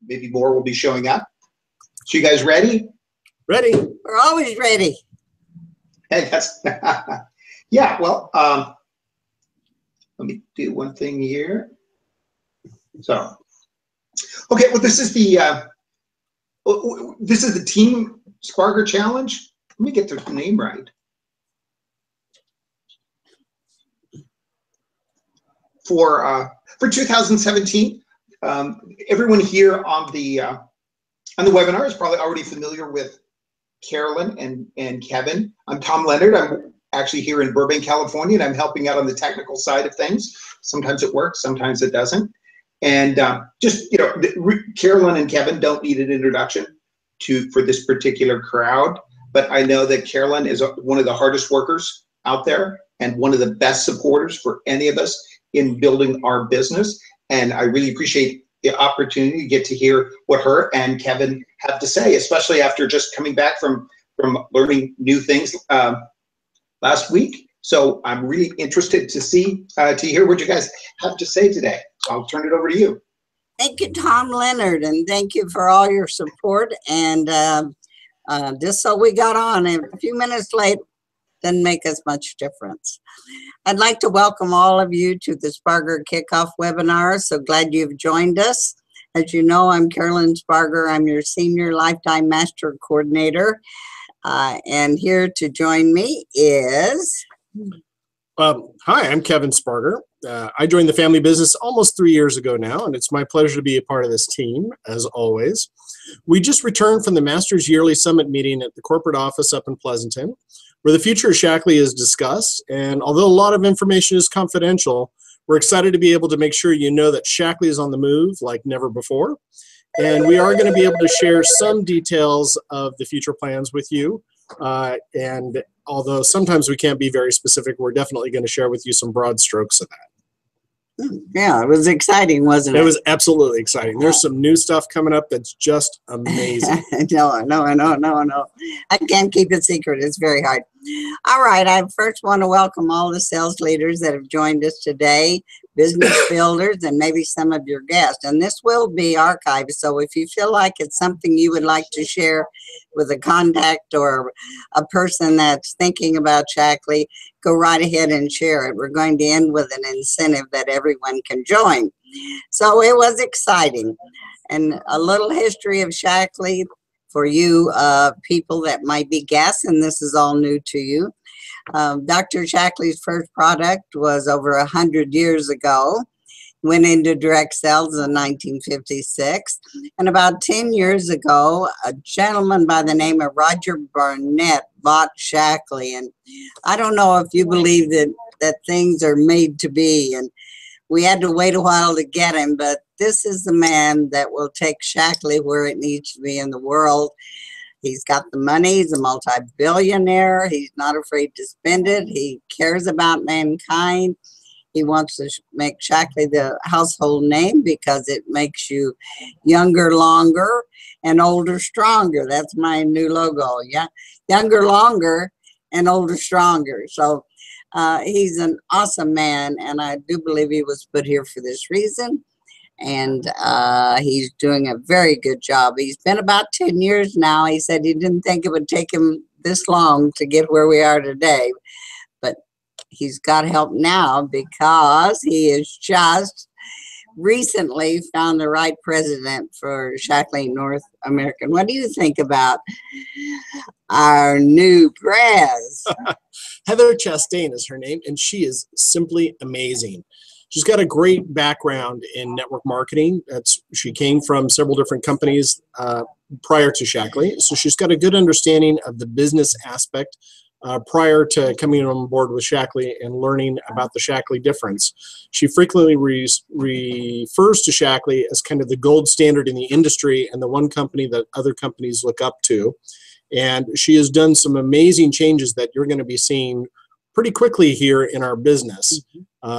maybe more will be showing up. So you guys ready? Ready. We're always ready. Hey, that's yeah. Well, let me do one thing here. So, okay. Well, this is the Team Spargur Challenge. Let me get the name right. For 2017, everyone here on the webinar is probably already familiar with Carolyn and Kevin. I'm Tom Leonard. I'm actually here in Burbank, California, and I'm helping out on the technical side of things. Sometimes it works, sometimes it doesn't. And Carolyn and Kevin don't need an introduction for this particular crowd, but I know that Carolyn is one of the hardest workers out there and one of the best supporters for any of us in building our business. And I really appreciate the opportunity to get to hear what her and Kevin have to say, especially after just coming back from learning new things last week. So I'm really interested to hear what you guys have to say today. So I'll turn it over to you. Thank you, Tom Leonard, and thank you for all your support. And just so we got on a few minutes late, didn't make as much difference. I'd like to welcome all of you to the Spargur Kickoff webinar. So glad you've joined us. As you know, I'm Carolyn Spargur. I'm your Senior Lifetime Master Coordinator. And here to join me is... Hi, I'm Kevin Spargur. I joined the family business almost 3 years ago now, and it's my pleasure to be a part of this team, as always. We just returned from the Masters Yearly Summit meeting at the corporate office up in Pleasanton, where the future of Shaklee is discussed. And although a lot of information is confidential, we're excited to be able to make sure you know that Shaklee is on the move like never before. And we are going to be able to share some details of the future plans with you. And although sometimes we can't be very specific, we're definitely going to share with you some broad strokes of that. Yeah, it was exciting, wasn't it? It was absolutely exciting. There's some new stuff coming up that's just amazing. No. I can't keep it secret. It's very hard. All right. I first want to welcome all the sales leaders that have joined us today, business builders, and maybe some of your guests. And this will be archived. So if you feel like it's something you would like to share with a contact or a person that's thinking about Shaklee, go right ahead and share it. We're going to end with an incentive that everyone can join. So it was exciting. And a little history of Shaklee for you people that might be guests, and this is all new to you. Dr. Shaklee's first product was over 100 years ago. Went into direct sales in 1956. And about 10 years ago, a gentleman by the name of Roger Barnett bought Shaklee. And I don't know if you believe that things are made to be. And we had to wait a while to get him, but this is the man that will take Shaklee where it needs to be in the world. He's got the money. He's a multi-billionaire. He's not afraid to spend it. He cares about mankind. He wants to make Shaklee the household name because it makes you younger longer and older stronger. That's my new logo. Yeah, younger longer and older stronger. So he's an awesome man, and I do believe he was put here for this reason. And he's doing a very good job. He's been about 10 years now. He said he didn't think it would take him this long to get where we are today. But he's got help now because he has just recently found the right president for Shaklee North American. What do you think about our new prez? Heather Chastain is her name, and she is simply amazing. She's got a great background in network marketing. She came from several different companies prior to Shaklee, so she's got a good understanding of the business aspect prior to coming on board with Shaklee and learning about the Shaklee difference. She frequently refers to Shaklee as kind of the gold standard in the industry and the one company that other companies look up to. And she has done some amazing changes that you're going to be seeing pretty quickly here in our business.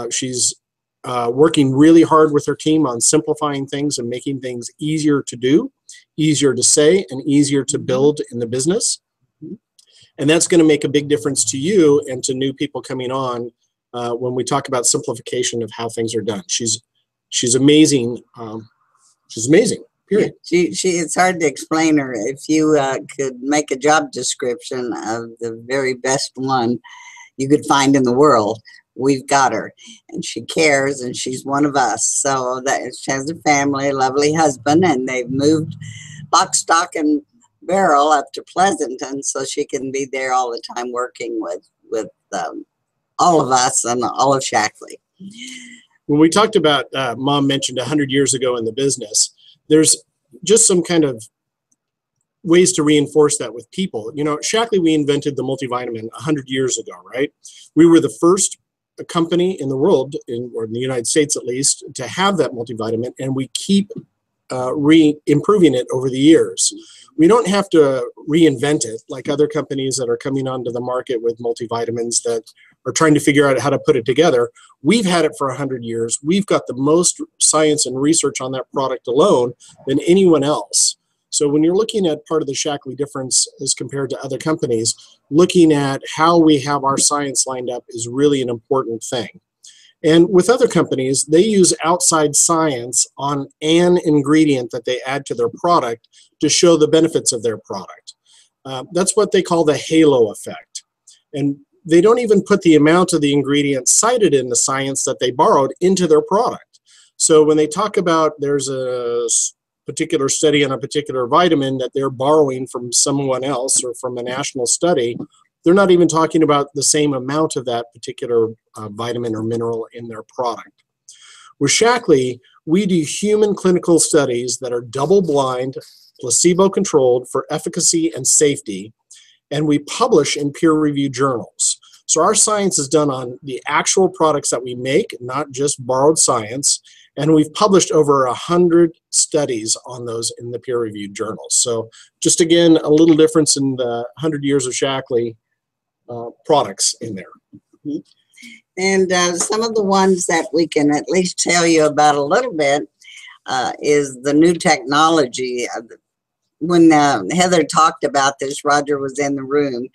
She's working really hard with her team on simplifying things and making things easier to do, easier to say, and easier to build in the business. And that's going to make a big difference to you and to new people coming on when we talk about simplification of how things are done. She's amazing which is amazing. Period. It's hard to explain her. If you could make a job description of the very best one you could find in the world, we've got her. And she cares, and she's one of us. So that she has a family, a lovely husband, and they've moved lock, stock, and barrel up to Pleasanton so she can be there all the time working with all of us and all of Shackley. When we talked about, Mom mentioned 100 years ago in the business, there's just some kind of ways to reinforce that with people. You know, Shackley, we invented the multivitamin 100 years ago, right? We were the first company in the world, or in the United States at least, to have that multivitamin, and we keep improving it over the years. We don't have to reinvent it like other companies that are coming onto the market with multivitamins that are trying to figure out how to put it together. We've had it for 100 years. We've got the most science and research on that product alone than anyone else. So when you're looking at part of the Shackley difference as compared to other companies, looking at how we have our science lined up is really an important thing. And with other companies, they use outside science on an ingredient that they add to their product to show the benefits of their product. That's what they call the halo effect. And they don't even put the amount of the ingredient cited in the science that they borrowed into their product. So when they talk about there's a particular study on a particular vitamin that they're borrowing from someone else or from a national study, they're not even talking about the same amount of that particular vitamin or mineral in their product. With Shackley, we do human clinical studies that are double-blind, placebo-controlled for efficacy and safety, and we publish in peer-reviewed journals. So our science is done on the actual products that we make, not just borrowed science, and we've published over 100 studies on those in the peer-reviewed journals. So just again, a little difference in the 100 years of Shackley products in there. Mm-hmm. And some of the ones that we can at least tell you about a little bit is the new technology. When Heather talked about this, Roger was in the room,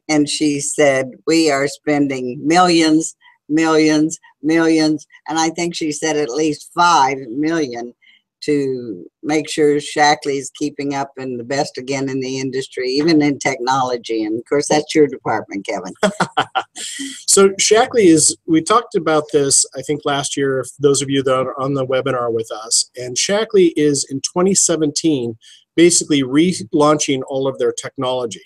and she said, we are spending millions, millions, millions, and I think she said at least 5 million to make sure Shackley's keeping up and the best again in the industry, even in technology. And of course, that's your department, Kevin. So Shackley is, we talked about this, I think last year, if those of you that are on the webinar with us, and Shackley is in 2017, basically relaunching all of their technology.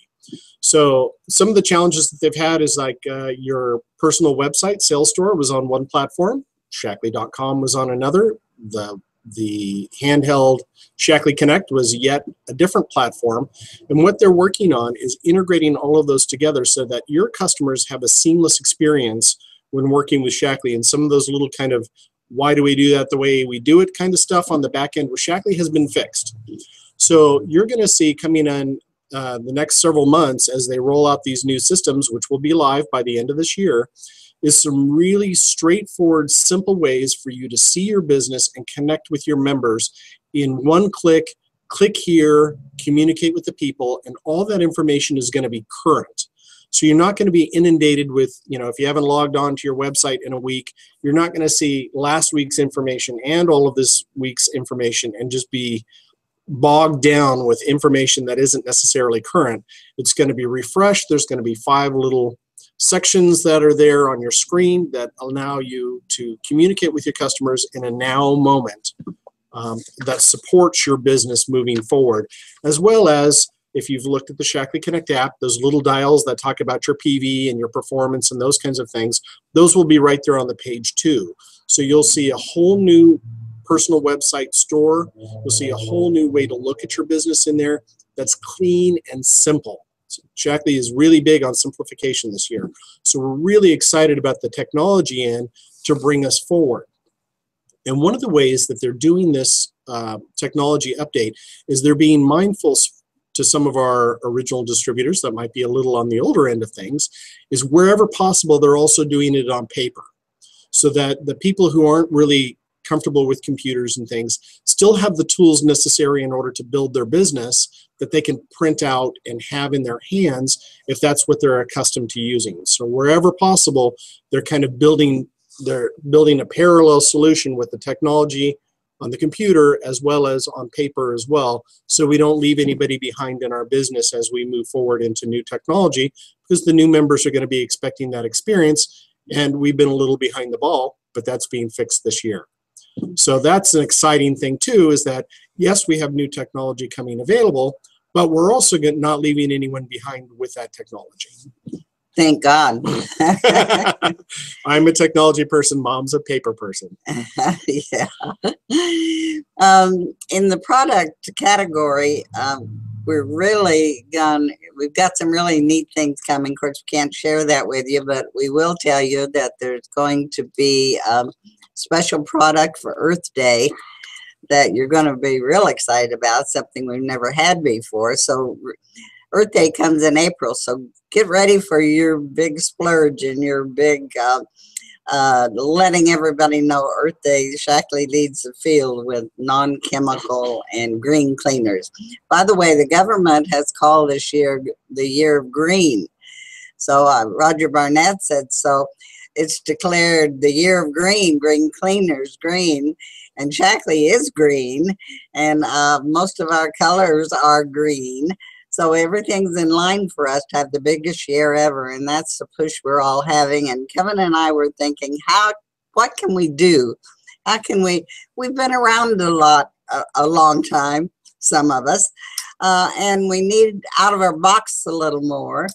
So some of the challenges that they've had is like your personal website, sales store was on one platform, Shackley.com was on another, the handheld Shackley Connect was yet a different platform. And what they're working on is integrating all of those together so that your customers have a seamless experience when working with Shackley. And some of those little kind of, why do we do that the way we do it kind of stuff on the back end with Shackley has been fixed. So you're going to see coming in the next several months as they roll out these new systems, which will be live by the end of this year, is some really straightforward, simple ways for you to see your business and connect with your members in one click here, communicate with the people, and all that information is going to be current. So you're not going to be inundated with, you know, if you haven't logged on to your website in a week, you're not going to see last week's information and all of this week's information and just be bogged down with information that isn't necessarily current. It's going to be refreshed. There's going to be 5 little sections that are there on your screen that allow you to communicate with your customers in a now moment that supports your business moving forward, as well as if you've looked at the Shackley Connect app, those little dials that talk about your PV and your performance and those kinds of things, those will be right there on the page too. So you'll see a whole new personal website store. You'll see a whole new way to look at your business in there that's clean and simple. So Shackley is really big on simplification this year. So we're really excited about the technology in to bring us forward. And one of the ways that they're doing this technology update is they're being mindful to some of our original distributors that might be a little on the older end of things, is wherever possible, they're also doing it on paper so that the people who aren't really comfortable with computers and things still have the tools necessary in order to build their business that they can print out and have in their hands if that's what they're accustomed to using. So wherever possible, they're kind of building a parallel solution with the technology on the computer as well as on paper as well, so we don't leave anybody behind in our business as we move forward into new technology, because the new members are going to be expecting that experience, and we've been a little behind the ball, but that's being fixed this year. So that's an exciting thing too, is that yes, we have new technology coming available, but we're also not leaving anyone behind with that technology. Thank God. I'm a technology person. Mom's a paper person. Yeah. In the product category, we've got some really neat things coming. Of course, we can't share that with you, but we will tell you that there's going to be a special product for Earth Day that you're going to be real excited about, something we've never had before. So Earth Day comes in April, so get ready for your big splurge and your big letting everybody know Earth Day. Shackley leads the field with non-chemical and green cleaners. By the way, the government has called this year the Year of Green. So Roger Barnett said so. It's declared the Year of Green, green cleaners, green, and Shackley is green, and most of our colors are green. So everything's in line for us to have the biggest year ever, and that's the push we're all having. And Kevin and I were thinking, what can we do? How can we've been around a long time, some of us, and we need out of our box a little more.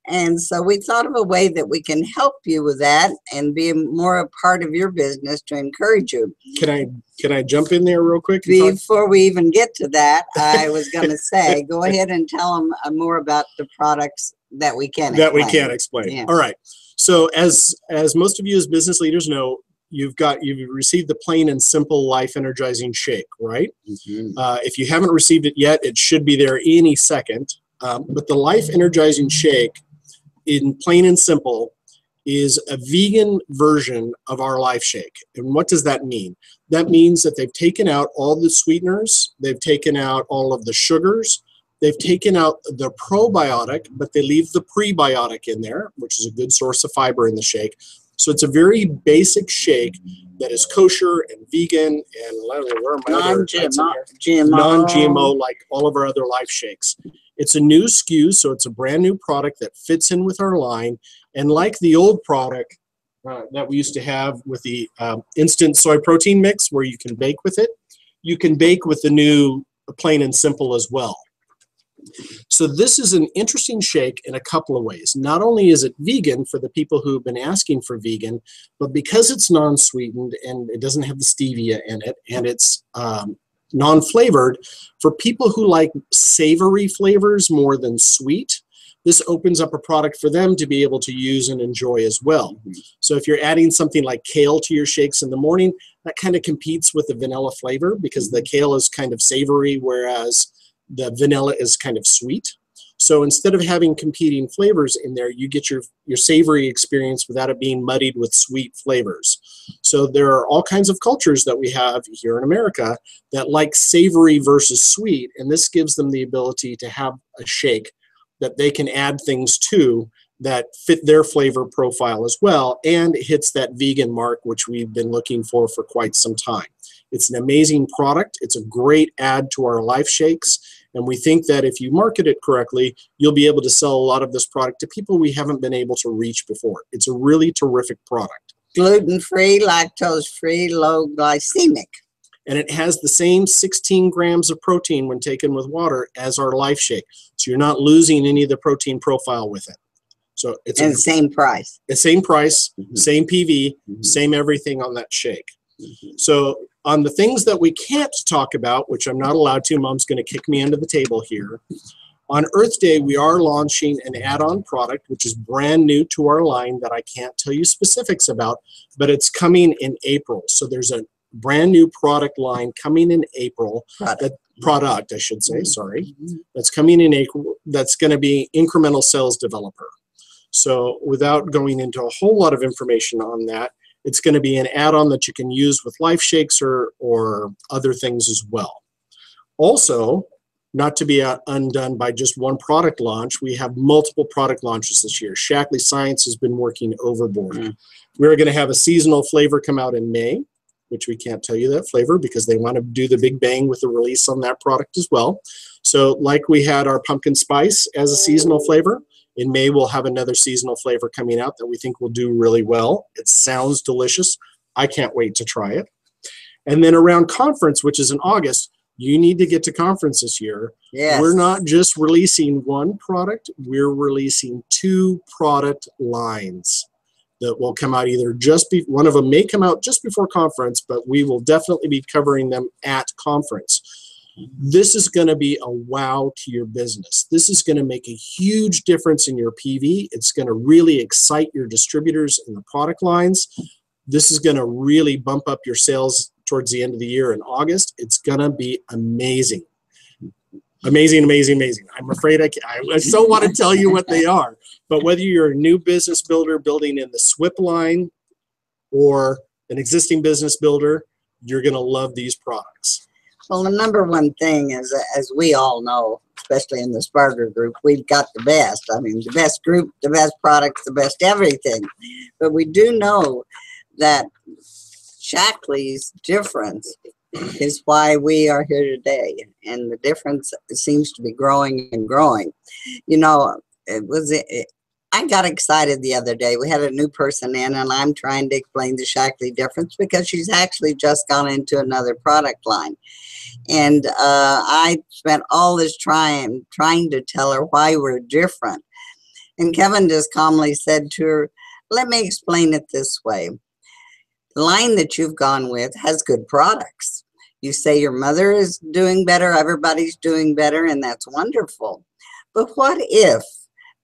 And so we thought of a way that we can help you with that and be more a part of your business to encourage you. Can I jump in there real quick? Before we even get to that, I was going to say, go ahead and tell them more about the products that we can explain. Yeah. All right. So as most of you as business leaders know, you've received the Plain and Simple Life Energizing Shake, right? Mm-hmm. If you haven't received it yet, it should be there any second. But the Life Energizing Shake, in Plain and Simple, is a vegan version of our Life Shake. And what does that mean? That means that they've taken out all the sweeteners, they've taken out all of the sugars, they've taken out the probiotic, but they leave the prebiotic in there, which is a good source of fiber in the shake. So it's a very basic shake that is kosher and vegan and non-GMO, like all of our other Life Shakes. It's a new SKU, so it's a brand new product that fits in with our line. And like the old product that we used to have with the instant soy protein mix, where you can bake with it, you can bake with the new Plain and Simple as well. So this is an interesting shake in a couple of ways. Not only is it vegan for the people who have been asking for vegan, but because it's non-sweetened and it doesn't have the stevia in it, and it's non-flavored, for people who like savory flavors more than sweet, this opens up a product for them to be able to use and enjoy as well. Mm-hmm. So if you're adding something like kale to your shakes in the morning, that kind of competes with the vanilla flavor, because the kale is kind of savory, whereas the vanilla is kind of sweet. So instead of having competing flavors in there, you get your savory experience without it being muddied with sweet flavors. So there are all kinds of cultures that we have here in America that like savory versus sweet, and this gives them the ability to have a shake that they can add things to that fit their flavor profile as well, and hits that vegan mark, which we've been looking for quite some time. It's an amazing product. It's a great add to our Life Shakes. And we think that if you market it correctly, you'll be able to sell a lot of this product to people we haven't been able to reach before. It's a really terrific product. Gluten-free, lactose-free, low glycemic. And it has the same 16 grams of protein when taken with water as our Life Shake. So you're not losing any of the protein profile with it. So it's the same price. The same price, mm-hmm. same PV, mm-hmm. same everything on that shake. Mm-hmm. So on the things that we can't talk about, which I'm not allowed to, Mom's going to kick me under the table here. On Earth Day, we are launching an add-on product, which is brand new to our line that I can't tell you specifics about, but it's coming in April. So there's a brand new product line coming in April. Product, I should say, sorry. That's coming in April. That's going to be incremental sales developer. So without going into a whole lot of information on that, it's going to be an add-on that you can use with Life Shakes or other things as well. Also, not to be undone by just one product launch, we have multiple product launches this year. Shackley Science has been working overboard. Mm. We're going to have a seasonal flavor come out in May. which we can't tell you that flavor because they want to do the big bang with the release on that product as well. So like we had our pumpkin spice as a seasonal flavor, in May we'll have another seasonal flavor coming out that we think will do really well. It sounds delicious. I can't wait to try it. And then around conference, which is in August, you need to get to conference this year. Yes. We're not just releasing one product, we're releasing 2 product lines that will come out either one of them may come out just before conference, but we will definitely be covering them at conference. This is going to be a wow to your business. This is going to make a huge difference in your PV. It's going to really excite your distributors in the product lines. This is going to really bump up your sales towards the end of the year in August. It's going to be amazing. Amazing, amazing, amazing. I'm afraid I so want to tell you what they are. But whether you're a new business builder building in the SWIP line or an existing business builder, you're going to love these products. Well, the number one thing is, as we all know, especially in the Spargur group, we've got the best. I mean, the best group, the best products, the best everything. But we do know that Shackley's difference is why we are here today. And the difference seems to be growing and growing. You know, I got excited the other day. We had a new person in, and I'm trying to explain the Shackley difference because she's actually just gone into another product line. And I spent all this trying to tell her why we're different. And Kevin just calmly said to her, let me explain it this way. The line that you've gone with has good products. You say your mother is doing better, everybody's doing better, and that's wonderful. But what if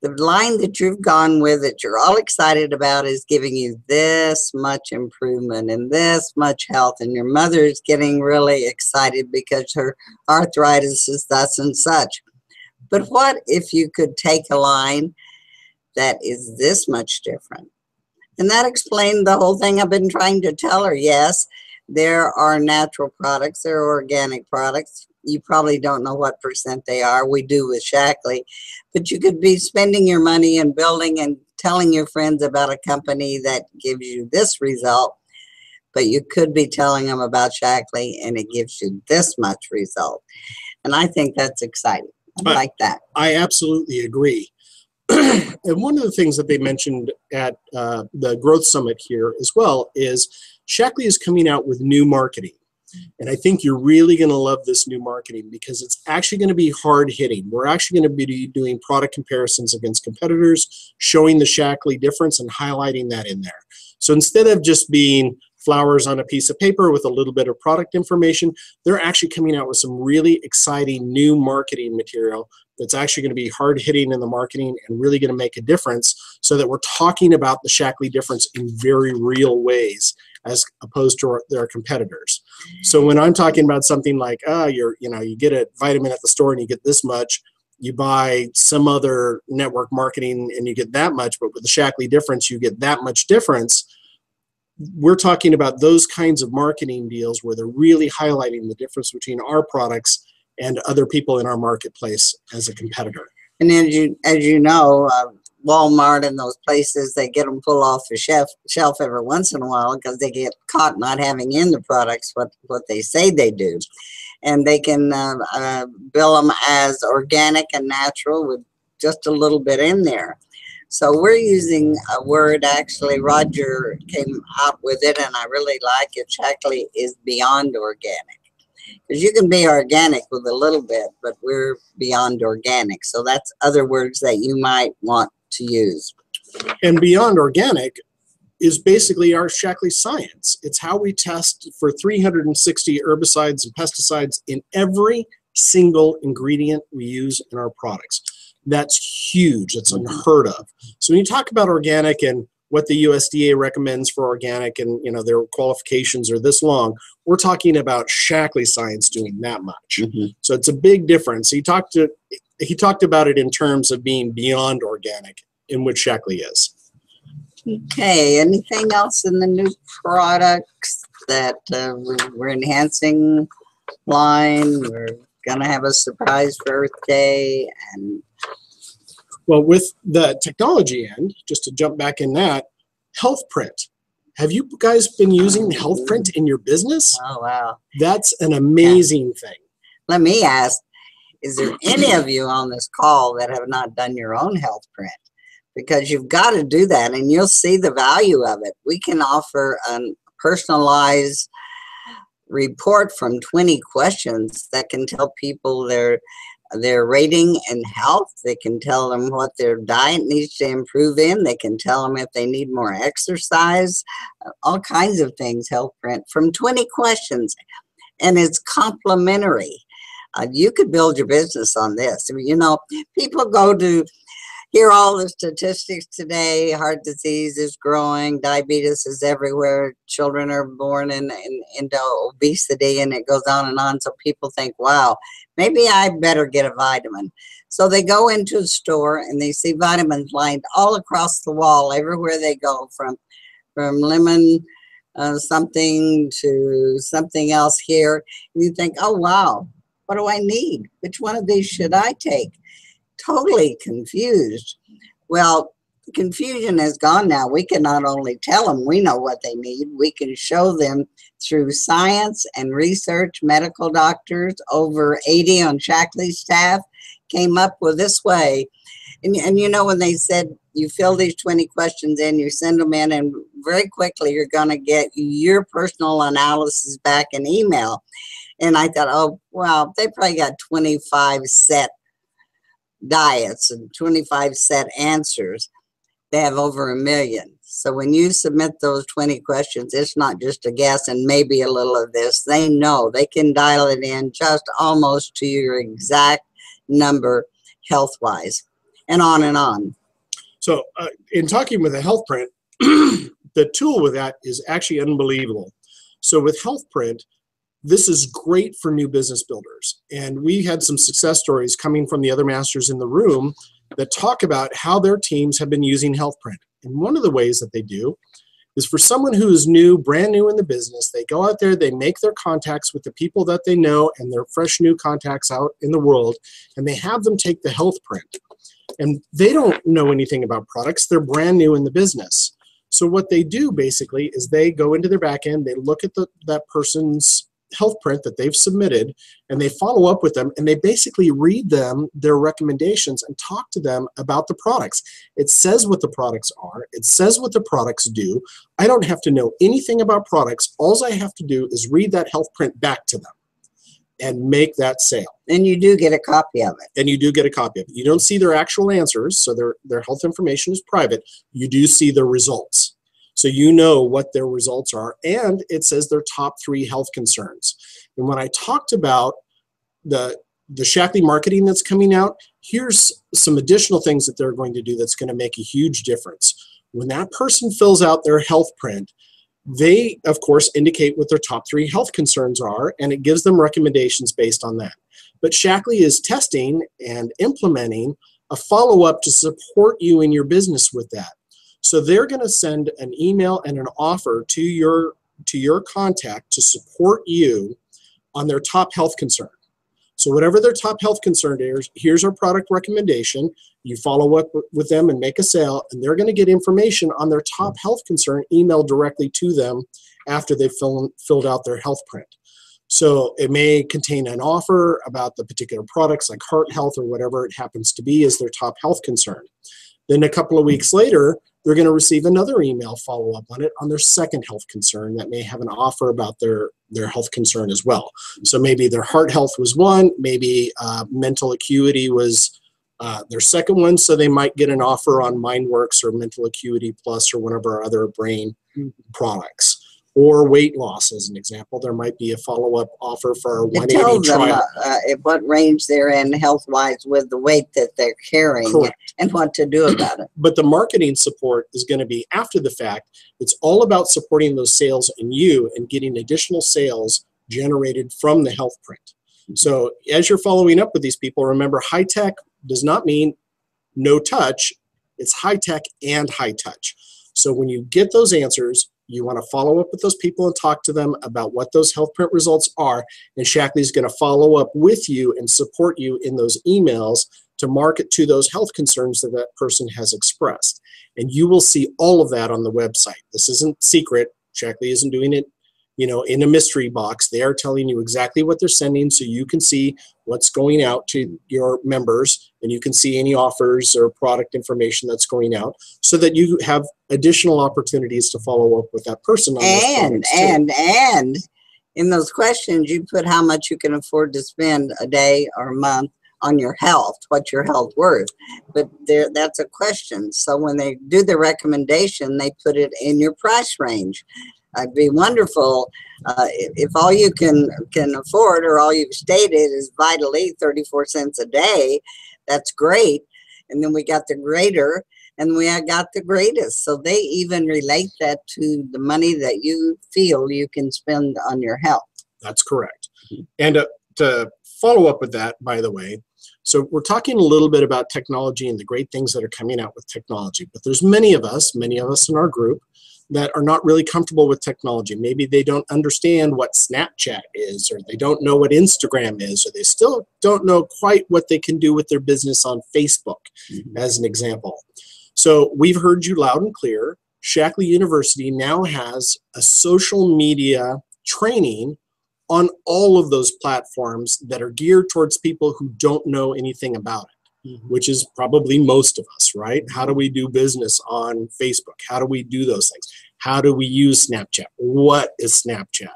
the line that you've gone with that you're all excited about is giving you this much improvement and this much health, and your mother is getting really excited because her arthritis is thus and such? But what if you could take a line that is this much different? And that explained the whole thing I've been trying to tell her. Yes, there are natural products, there are organic products. You probably don't know what percent they are. We do with Shackley. But you could be spending your money and building and telling your friends about a company that gives you this result, but you could be telling them about Shackley and it gives you this much result. And I think that's exciting. I like that. I absolutely agree. And one of the things that they mentioned at the Growth Summit here as well is Shackley is coming out with new marketing. And I think you're really going to love this new marketing because it's actually going to be hard hitting. We're actually going to be doing product comparisons against competitors, showing the Shackley difference and highlighting that in there. So instead of just being flowers on a piece of paper with a little bit of product information, they're actually coming out with some really exciting new marketing material that's actually going to be hard hitting in the marketing and really going to make a difference, so that we're talking about the Shackley difference in very real ways as opposed to their competitors. So when I'm talking about something like, you get a vitamin at the store and you get this much, you buy some other network marketing and you get that much, but with the Shackley difference, you get that much difference. We're talking about those kinds of marketing deals where they're really highlighting the difference between our products and other people in our marketplace as a competitor. And as you know, Walmart and those places, they get them pulled off the shelf every once in a while because they get caught not having in the products what they say they do. And they can bill them as organic and natural with just a little bit in there. So we're using a word, actually, Roger came out with it, and I really like it. Shackley is beyond organic. Because you can be organic with a little bit, but we're beyond organic. So that's other words that you might want to use. And beyond organic is basically our Shackley science. It's how we test for 360 herbicides and pesticides in every single ingredient we use in our products. That's huge. It's unheard of. So when you talk about organic and what the USDA recommends for organic and their qualifications are this long, we're talking about Shackley science doing that much. So it's a big difference. He talked about it in terms of being beyond organic, in which Shackley is. Okay, anything else in the new products that we're enhancing line? We're gonna have a surprise birthday. And well, with the technology end, just to jump back in that, health print. Have you guys been using HealthPrint in your business? Oh, wow. That's an amazing thing. Let me ask, is there any of you on this call that have not done your own HealthPrint? Because you've got to do that and you'll see the value of it. We can offer a personalized report from 20 questions that can tell people their rating and health. They can tell them what their diet needs to improve in. They can tell them if they need more exercise, all kinds of things. HealthPrint from 20 questions, and it's complimentary. You could build your business on this. You know, people go to hear all the statistics today. Heart disease is growing, diabetes is everywhere, children are born into obesity, and it goes on and on. So people think, wow, maybe I better get a vitamin. So they go into a store and they see vitamins lined all across the wall, everywhere they go, from lemon something to something else here. And you think, oh, wow, what do I need? Which one of these should I take? Totally confused. Well, confusion is gone now. We can not only tell them we know what they need, we can show them through science and research. Medical doctors, over 80 on Shackley's staff, came up with this way. And you know, when they said you fill these 20 questions in, you send them in, and very quickly you're going to get your personal analysis back in email. And I thought, oh, well, they probably got 25 set diets and 25 set answers. They have over 1 million. So when you submit those 20 questions, it's not just a guess and maybe a little of this. They know they can dial it in just almost to your exact number health-wise, and on and on. So in talking with a HealthPrint, the tool with that is actually unbelievable. So with HealthPrint, this is great for new business builders. And we had some success stories coming from the other masters in the room that talk about how their teams have been using HealthPrint. And one of the ways that they do is for someone who is new, brand new in the business, they go out there, they make their contacts with the people that they know and their fresh new contacts out in the world, and they have them take the HealthPrint. And they don't know anything about products. They're brand new in the business. So what they do basically is they go into their back end, they look at that person's HealthPrint that they've submitted, and they follow up with them, and they basically read them their recommendations and talk to them about the products. It says what the products are. It says what the products do. I don't have to know anything about products. All I have to do is read that HealthPrint back to them and make that sale. And you do get a copy of it. And you do get a copy of it. You don't see their actual answers, so their health information is private. You do see the results. So you know what their results are, and it says their top 3 health concerns. And when I talked about the Shackley marketing that's coming out, here's some additional things that they're going to do that's going to make a huge difference. When that person fills out their HealthPrint, they, of course, indicate what their top 3 health concerns are, and it gives them recommendations based on that. But Shackley is testing and implementing a follow-up to support you in your business with that. So they're going to send an email and an offer to your contact to support you on their top health concern. So whatever their top health concern is, here's our product recommendation. You follow up with them and make a sale, and they're going to get information on their top health concern emailed directly to them after they've filled out their HealthPrint. So it may contain an offer about the particular products, like heart health or whatever it happens to be as their top health concern. Then a couple of weeks later, they're going to receive another email follow-up on it on their second health concern that may have an offer about their health concern as well. So maybe their heart health was one, maybe mental acuity was their second one, so they might get an offer on MindWorks or Mental Acuity Plus or one of our other brain products. Or weight loss, as an example. There might be a follow-up offer for our 180 trial. What range they're in health-wise with the weight that they're carrying. Correct. And what to do about it. But the marketing support is going to be after the fact. It's all about supporting those sales in you and getting additional sales generated from the HealthPrint. So as you're following up with these people, remember, high-tech does not mean no touch. It's high-tech and high-touch. So when you get those answers, You want to follow up with those people and talk to them about what those health print results are. And Shackley is going to follow up with you and support you in those emails to market to those health concerns that that person has expressed. And you will see all of that on the website. This isn't secret. Shackley isn't doing it, you know, in a mystery box. They are telling you exactly what they're sending, so you can see what's going out to your members, and you can see any offers or product information that's going out, so that you have additional opportunities to follow up with that person on those products too. And in those questions, you put how much you can afford to spend a day or a month on your health, what's your health worth. But that's a question. So when they do the recommendation, they put it in your price range. It'd be wonderful if all you can afford, or all you've stated is vitally 34 cents a day. That's great. And then we got the greater, and we got the greatest. So they even relate that to the money that you feel you can spend on your health. That's correct. And to follow up with that, by the way, so we're talking a little bit about technology and the great things that are coming out with technology, but there's many of us in our group that are not really comfortable with technology. Maybe they don't understand what Snapchat is, or they don't know what Instagram is, or they still don't know quite what they can do with their business on Facebook, as an example. So we've heard you loud and clear. Shackley University now has a social media training on all of those platforms that are geared towards people who don't know anything about it, which is probably most of us, right? How do we do business on Facebook? How do we do those things? How do we use Snapchat? What is Snapchat?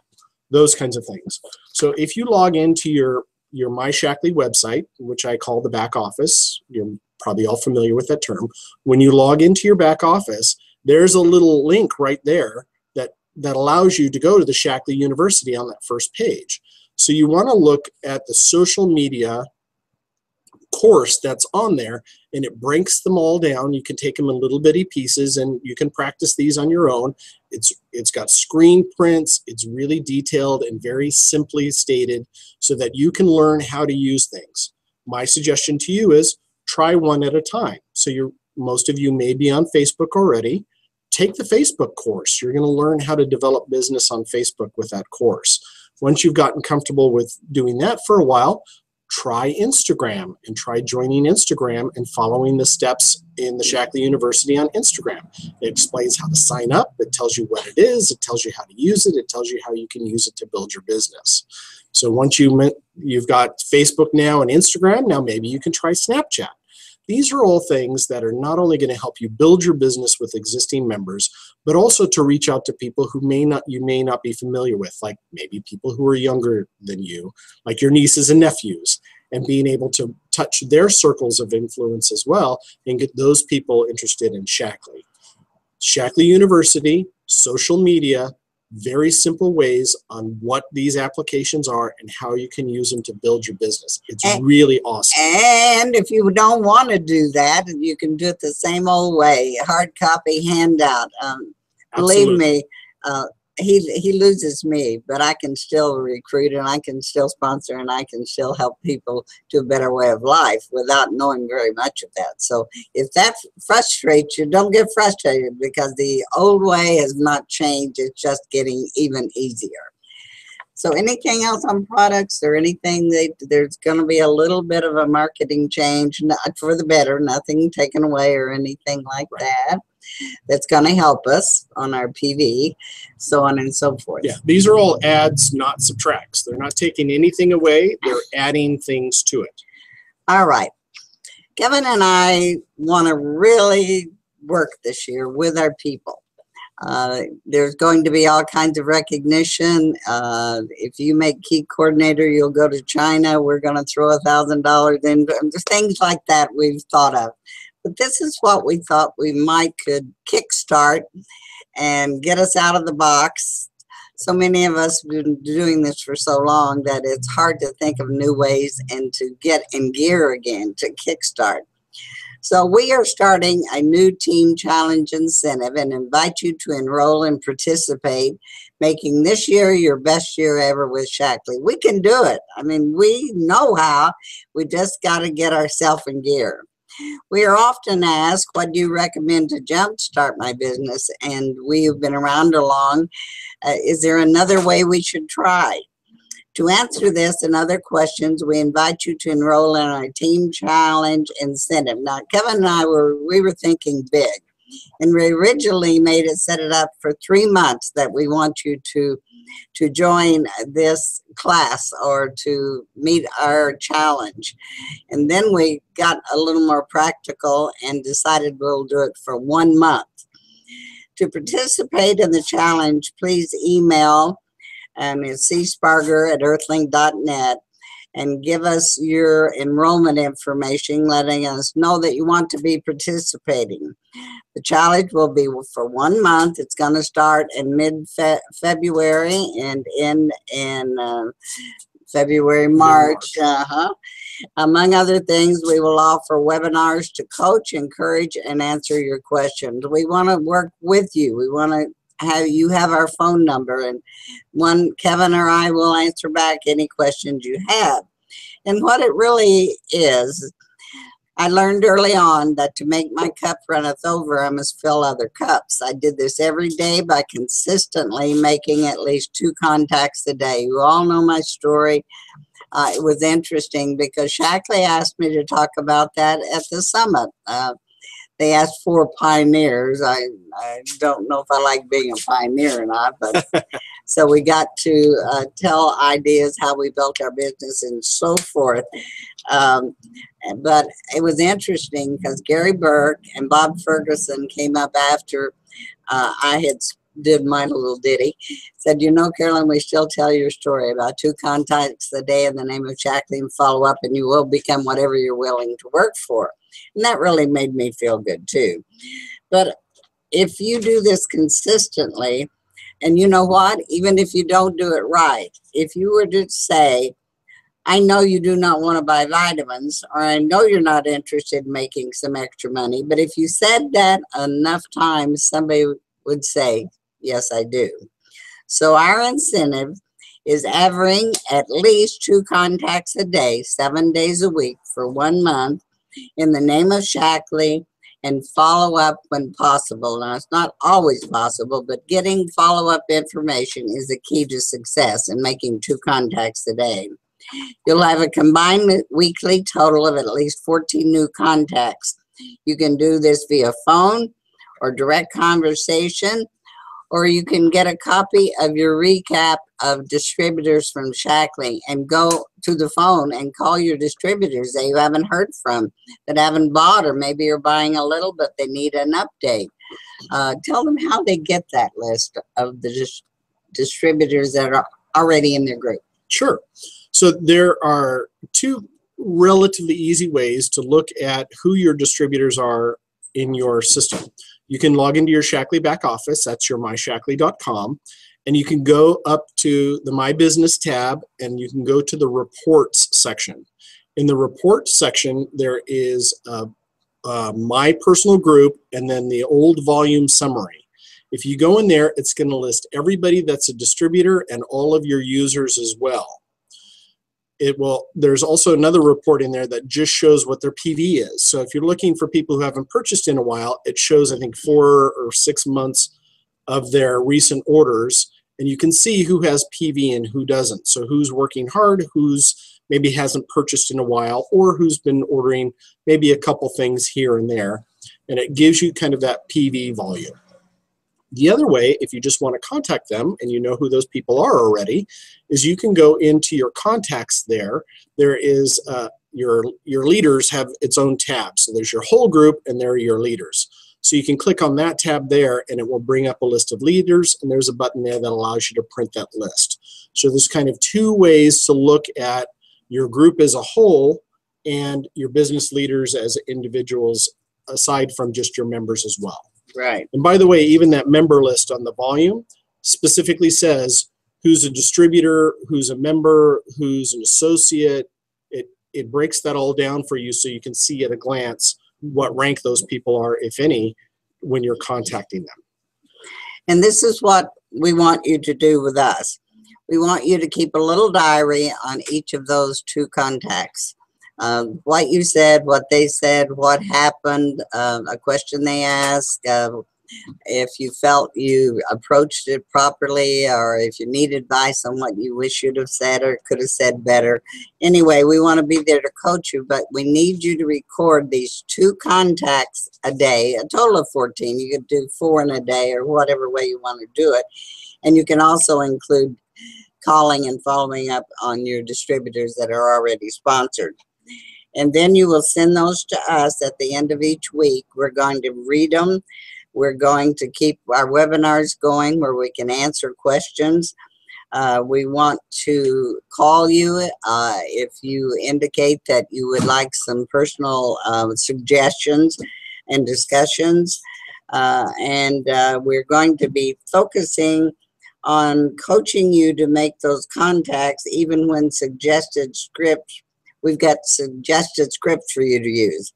Those kinds of things. So if you log into your My Shackley website, which I call the back office, you're probably all familiar with that term. When you log into your back office, there's a little link right there that allows you to go to the Shackley University on that first page. So you want to look at the social media course that's on there, and it breaks them all down. You can take them in little bitty pieces, and you can practice these on your own. It's got screen prints. It's really detailed and very simply stated so that you can learn how to use things. My suggestion to you is try one at a time. So most of you may be on Facebook already. Take the Facebook course. You're going to learn how to develop business on Facebook with that course. Once you've gotten comfortable with doing that for a while, try Instagram, and try joining Instagram and following the steps in the Shackley University on Instagram. It explains how to sign up. It tells you what it is. It tells you how to use it. It tells you how you can use it to build your business. So once you've got Facebook now and Instagram, now maybe you can try Snapchat. These are all things that are not only going to help you build your business with existing members, but also to reach out to people who you may not be familiar with, like maybe people who are younger than you, like your nieces and nephews, and being able to touch their circles of influence as well and get those people interested in Shackley. Shackley University, social media, very simple ways on what these applications are and how you can use them to build your business. It's really awesome. And if you don't want to do that, you can do it the same old way, hard copy handout. Believe me, he loses me, but I can still recruit, and I can still sponsor, and I can still help people to a better way of life without knowing very much of that. So if that frustrates you, don't get frustrated, because the old way has not changed. It's just getting even easier. So anything else on products or anything there's going to be a little bit of a marketing change, not for the better, nothing taken away or anything like that. That's going to help us on our PV, so on and so forth. Yeah, these are all adds, not subtracts. They're not taking anything away. They're adding things to it. All right. Kevin and I want to really work this year with our people. There's going to be all kinds of recognition. If you make key coordinator, you'll go to China. We're going to throw $1,000 in. Things like that we've thought of. But this is what we thought we could kickstart and get us out of the box. So many of us have been doing this for so long that it's hard to think of new ways and to get in gear again, to kickstart. So we are starting a new team challenge incentive and invite you to enroll and participate, making this year your best year ever with Shackley. We can do it. I mean, we know how. We just got to get ourselves in gear. We are often asked, what do you recommend to jumpstart my business? And we have been around long. Is there another way we should try? To answer this and other questions, we invite you to enroll in our Team Challenge Incentive. Now, Kevin and I were thinking big, and we originally set it up for 3 months that we want you to join this class or to meet our challenge. And then we got a little more practical and decided we'll do it for 1 month. To participate in the challenge, please email Spargur@earthlink.net and give us your enrollment information, letting us know that you want to be participating. The challenge will be for 1 month. It's going to start in mid-February and end in February, March. Among other things, we will offer webinars to coach, encourage, and answer your questions. We want to work with you. We want to have our phone number, and Kevin or I will answer back any questions you have. And what it really is, I learned early on that to make my cup runneth over, I must fill other cups. I did this every day by consistently making at least 2 contacts a day. You all know my story. It was interesting because Shackley asked me to talk about that at the summit. They asked for pioneers. I don't know if I like being a pioneer or not, but so we got to tell ideas, how we built our business and so forth. But it was interesting because Gary Burke and Bob Ferguson came up after I had did my little ditty, said, you know, Carolyn, we still tell your story about 2 contacts a day in the name of Shackley and follow up, and you will become whatever you're willing to work for. And that really made me feel good too. But if you do this consistently, and you know what, even if you don't do it right, if you were to say, I know you do not want to buy vitamins, or I know you're not interested in making some extra money, but if you said that enough times, somebody would say, yes, I do. So our incentive is averaging at least 2 contacts a day, 7 days a week for 1 month in the name of Shackley, and follow up when possible. Now, it's not always possible, but getting follow-up information is the key to success in making 2 contacts a day. You'll have a combined weekly total of at least 14 new contacts. You can do this via phone or direct conversation, or you can get a copy of your recap of distributors from Shackley and go to the phone and call your distributors that you haven't heard from, that haven't bought, or maybe you're buying a little but they need an update. Tell them how they get that list of the distributors that are already in their group. Sure. So there are 2 relatively easy ways to look at who your distributors are in your system. You can log into your Shackley back office, that's your myshackley.com, and you can go up to the My Business tab and you can go to the Reports section. In the Reports section, there is My Personal Group and then the old volume summary. If you go in there, it's going to list everybody that's a distributor and all of your users as well. There's also another report in there that just shows what their PV is. So if you're looking for people who haven't purchased in a while, it shows, I think, 4 or 6 months of their recent orders, and you can see who has PV and who doesn't. So who's working hard, who's maybe hasn't purchased in a while, or who's been ordering maybe a couple things here and there, and it gives you kind of that PV volume. The other way, if you just want to contact them and you know who those people are already, is you can go into your contacts there. There is your leaders have its own tab. So there's your whole group and there are your leaders. So you can click on that tab there and it will bring up a list of leaders, and there's a button there that allows you to print that list. So there's kind of 2 ways to look at your group as a whole and your business leaders as individuals, aside from just your members as well. Right. And by the way, even that member list on the volume specifically says who's a distributor, who's a member, who's an associate. It breaks that all down for you so you can see at a glance what rank those people are, if any, when you're contacting them. And this is what we want you to do with us. We want you to keep a little diary on each of those 2 contacts. what you said, what they said, what happened, a question they asked, if you felt you approached it properly, or if you need advice on what you wish you'd have said or could have said better. Anyway, we want to be there to coach you, but we need you to record these 2 contacts a day, a total of 14. You could do 4 in a day or whatever way you want to do it. And you can also include calling and following up on your distributors that are already sponsored. And then you will send those to us at the end of each week. We're going to read them. We're going to keep our webinars going where we can answer questions. We want to call you if you indicate that you would like some personal suggestions and discussions. We're going to be focusing on coaching you to make those contacts, even when suggested scripts. We've got suggested scripts for you to use.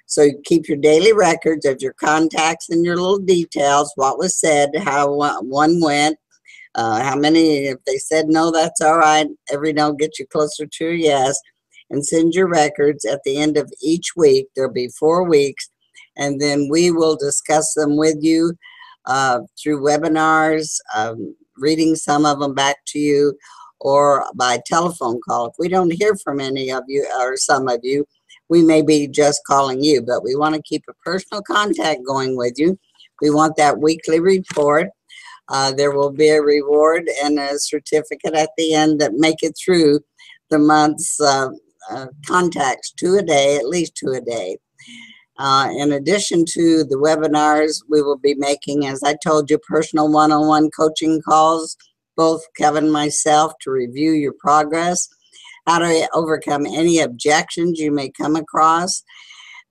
So you keep your daily records of your contacts and your little details, what was said, how one went, how many, if they said no, that's all right. Every no gets you closer to a yes. And send your records at the end of each week. There'll be 4 weeks. And then we will discuss them with you through webinars, reading some of them back to you, or by telephone call. If we don't hear from any of you or some of you, we may be just calling you, but we want to keep a personal contact going with you. We want that weekly report. There will be a reward and a certificate at the end that make it through the month's contacts, 2 a day, at least 2 a day. In addition to the webinars, we will be making, as I told you, personal one-on-one coaching calls, both Kevin and myself, to review your progress, how to overcome any objections you may come across,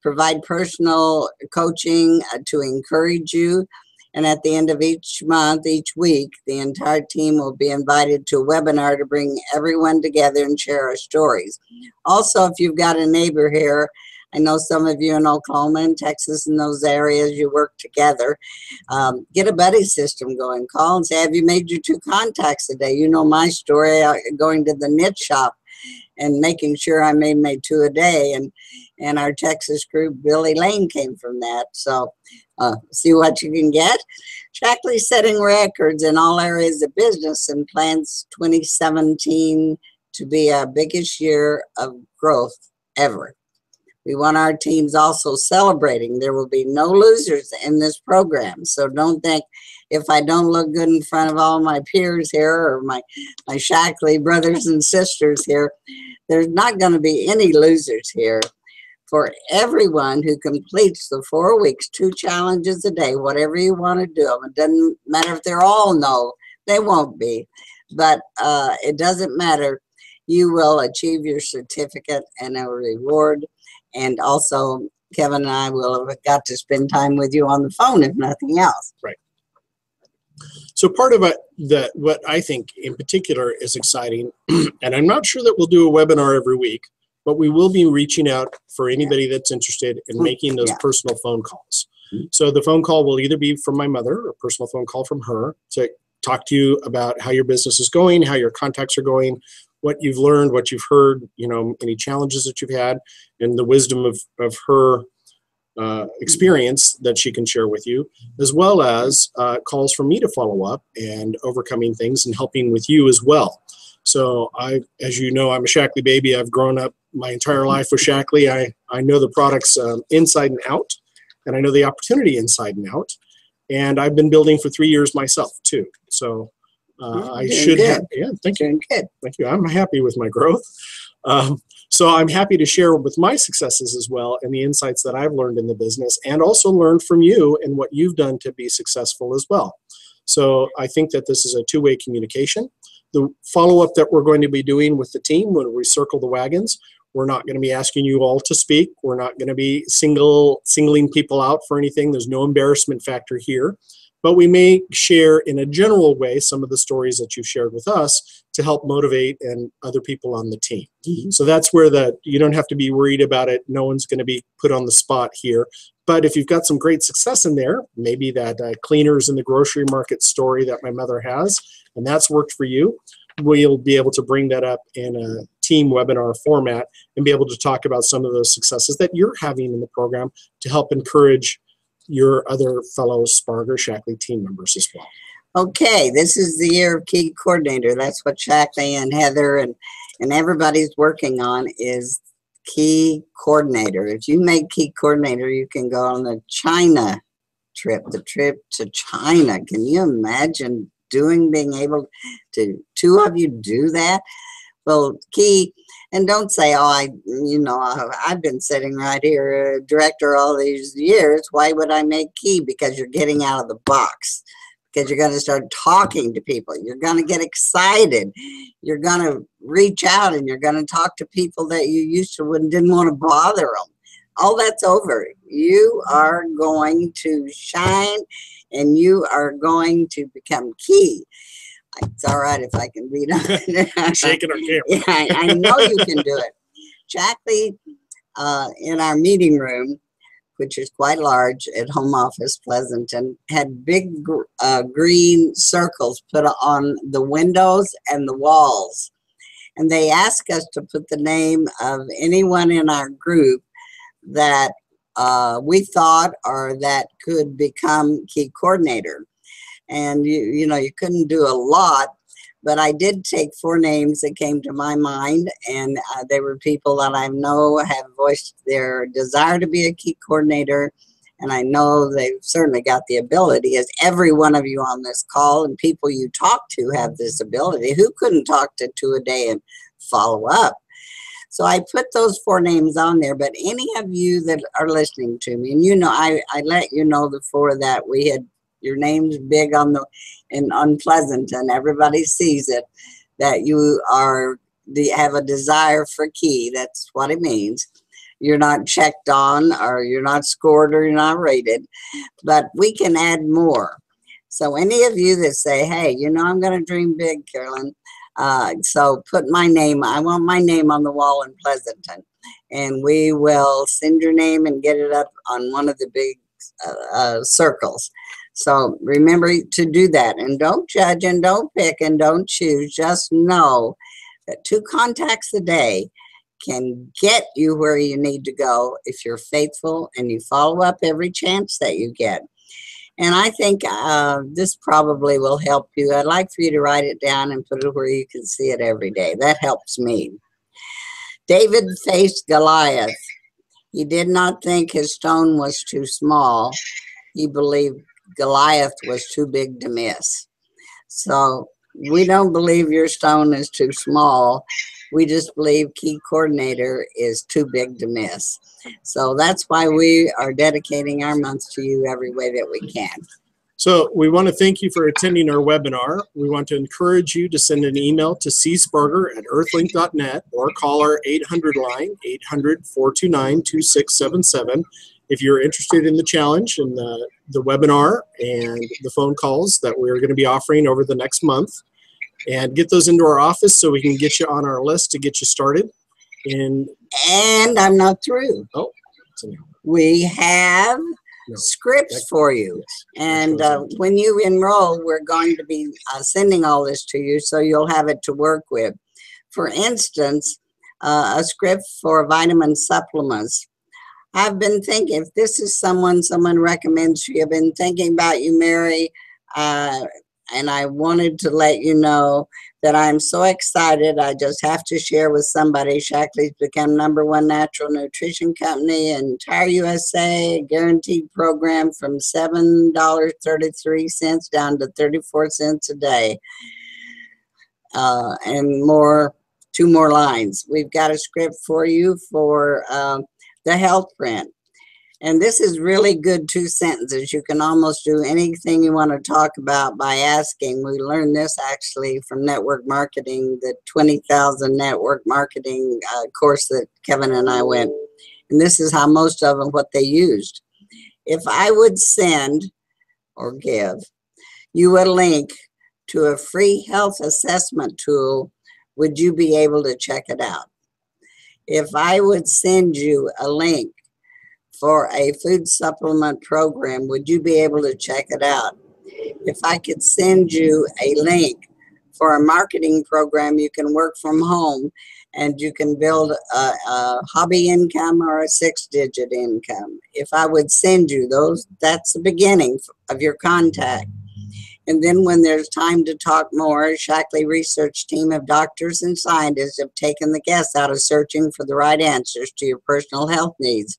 provide personal coaching to encourage you. And at the end of each month, each week, the entire team will be invited to a webinar to bring everyone together and share our stories. Also, if you've got a neighbor here, I know some of you in Oklahoma and Texas and those areas, you work together. Get a buddy system going. Call and say, have you made your 2 contacts a day? You know my story, going to the knit shop and making sure I made my 2 a day. And our Texas group, Billy Lane, came from that. So see what you can get. Shackley's setting records in all areas of business and plans 2017 to be our biggest year of growth ever. We want our teams also celebrating. There will be no losers in this program. So don't think if I don't look good in front of all my peers here or my Shackley brothers and sisters here, there's not going to be any losers here. For everyone who completes the 4 weeks, 2 challenges a day, whatever you want to do. It doesn't matter if they're all no, they won't be. But it doesn't matter. You will achieve your certificate and a reward. And also, Kevin and I will have got to spend time with you on the phone, if nothing else. Right. So part of it, what I think in particular is exciting, and I'm not sure that we'll do a webinar every week, but we will be reaching out for anybody that's interested in making those personal phone calls. So the phone call will either be from my mother or a personal phone call from her to talk to you about how your business is going, how your contacts are going, what you've learned, what you've heard, any challenges that you've had, and the wisdom of her experience that she can share with you, as well as calls for me to follow up and overcoming things and helping with you as well. So as you know, I'm a Shackley baby. I've grown up my entire life with Shackley. I know the products inside and out, and I know the opportunity inside and out. And I've been building for 3 years myself too. So I should have, thank you. Thank you. I'm happy with my growth. So I'm happy to share with my successes as well and the insights that I've learned in the business, and also learned from you and what you've done to be successful as well. So I think that this is a two-way communication. The follow-up that we're going to be doing with the team when we circle the wagons, we're not going to be asking you all to speak. We're not going to be singling people out for anything. There's no embarrassment factor here. But we may share in a general way some of the stories that you've shared with us to help motivate and other people on the team. So that's where you don't have to be worried about it. No one's going to be put on the spot here. But if you've got some great success in there, maybe that cleaners in the grocery market story that my mother has, and that's worked for you, we'll be able to bring that up in a team webinar format and be able to talk about some of those successes that you're having in the program to help encourage your other fellow Spargur Shackley team members as well. Okay, this is the year of Key Coordinator. That's what Shackley and Heather and everybody's working on is Key Coordinator. If you make Key Coordinator, you can go on the China trip, the trip to China. Can you imagine being able to, two of you do that? Well, Key, and don't say, oh, I've been sitting right here, director all these years. Why would I make Key? Because you're getting out of the box. Because you're going to start talking to people. You're going to get excited. You're going to reach out and you're going to talk to people that you used to and didn't want to bother them. All that's over. You are going to shine and you are going to become Key. It's all right if I can read on. Shaking our camera. Yeah, I know you can do it. Shackley, in our meeting room, which is quite large at home office, Pleasanton, had big green circles put on the windows and the walls. And they asked us to put the name of anyone in our group that we thought or that could become Key Coordinator. And you couldn't do a lot, but I did take 4 names that came to my mind, and they were people that I know have voiced their desire to be a Key Coordinator, and I know they've certainly got the ability, as every one of you on this call and people you talk to have this ability. Who couldn't talk to 2 a day and follow up? So I put those 4 names on there, but any of you that are listening to me, and I let you know the 4 that we had, your name's big on Pleasanton, everybody sees it, that you have a desire for Key. That's what it means. You're not checked on, or you're not scored, or you're not rated, but we can add more. So any of you that say, hey, I'm going to dream big, Carolyn, so put my name, I want my name on the wall in Pleasanton, and we will send your name and get it up on one of the big circles. So remember to do that, and don't judge and don't pick and don't choose. Just know that 2 contacts a day can get you where you need to go if you're faithful and you follow up every chance that you get. And I think this probably will help you. I'd like for you to write it down and put it where you can see it every day. That helps me. David faced Goliath. He did not think his stone was too small. He believed Goliath was too big to miss. So we don't believe your stone is too small. We just believe Key Coordinator is too big to miss. So that's why we are dedicating our month to you every way that we can. So we want to thank you for attending our webinar. We want to encourage you to send an email to cspargur@earthlink.net or call our 800 line, 800-429-2677. If you're interested in the challenge and the webinar and the phone calls that we're going to be offering over the next month, and get those into our office so we can get you on our list to get you started. And I'm not through. Oh, we have scripts for you. And when you enroll, we're going to be sending all this to you so you'll have it to work with. For instance, a script for vitamin supplements. I've been thinking, if this is someone recommends you, I've been thinking about you, Mary, and I wanted to let you know that I'm so excited. I just have to share with somebody. Shackley's become #1 natural nutrition company in entire USA, guaranteed program from $7.33 down to 34 cents a day. And more, 2 more lines. We've got a script for you for the health print. And this is really good 2 sentences. You can almost do anything you want to talk about by asking. We learned this actually from network marketing, the 20,000 network marketing course that Kevin and I went. And this is how most of them, what they used. If I would send or give you a link to a free health assessment tool, would you be able to check it out? If I would send you a link for a food supplement program, would you be able to check it out? If I could send you a link for a marketing program, you can work from home and you can build a hobby income or a 6-digit income. If I would send you those, that's the beginning of your contact. And then when there's time to talk more, a Shackley research team of doctors and scientists have taken the guess out of searching for the right answers to your personal health needs,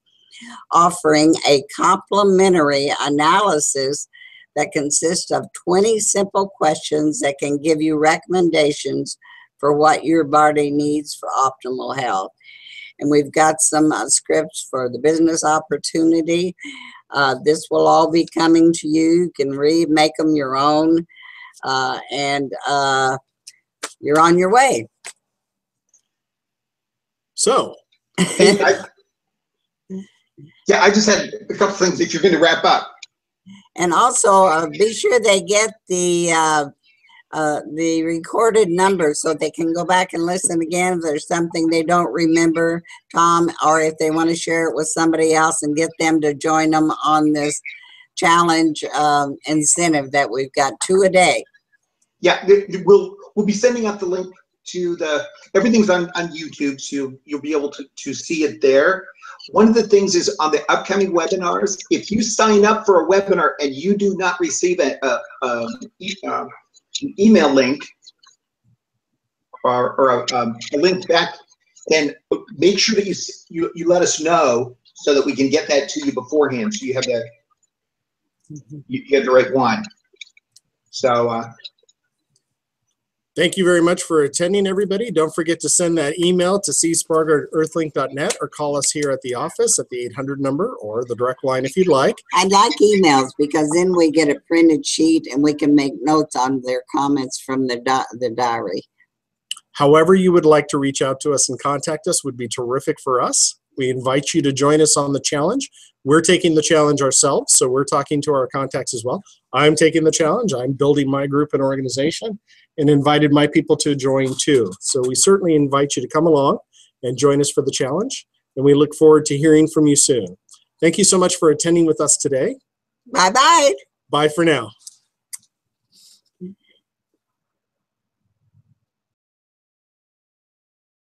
offering a complimentary analysis that consists of 20 simple questions that can give you recommendations for what your body needs for optimal health. And we've got some scripts for the business opportunity. This will all be coming to you. You can read, make them your own, and you're on your way. So, Hey, I just had a couple things if you're going to wrap up. And also, be sure they get the recorded number so they can go back and listen again if there's something they don't remember, Tom, or if they want to share it with somebody else and get them to join them on this challenge incentive that we've got 2 a day. Yeah, we'll be sending out the link to everything's on YouTube, so you'll be able to see it there. One of the things is on the upcoming webinars, if you sign up for a webinar and you do not receive an email link or a link back, then make sure that you let us know so that we can get that to you beforehand, so you have the right one. So thank you very much for attending, everybody. Don't forget to send that email to cspargur@earthlink.net or call us here at the office at the 800 number or the direct line if you'd like. I'd like emails because then we get a printed sheet and we can make notes on their comments from the diary. However you would like to reach out to us and contact us would be terrific for us. We invite you to join us on the challenge. We're taking the challenge ourselves, so we're talking to our contacts as well. I'm taking the challenge. I'm building my group and organization and invited my people to join too. So we certainly invite you to come along and join us for the challenge, and we look forward to hearing from you soon. Thank you so much for attending with us today. Bye-bye. Bye for now.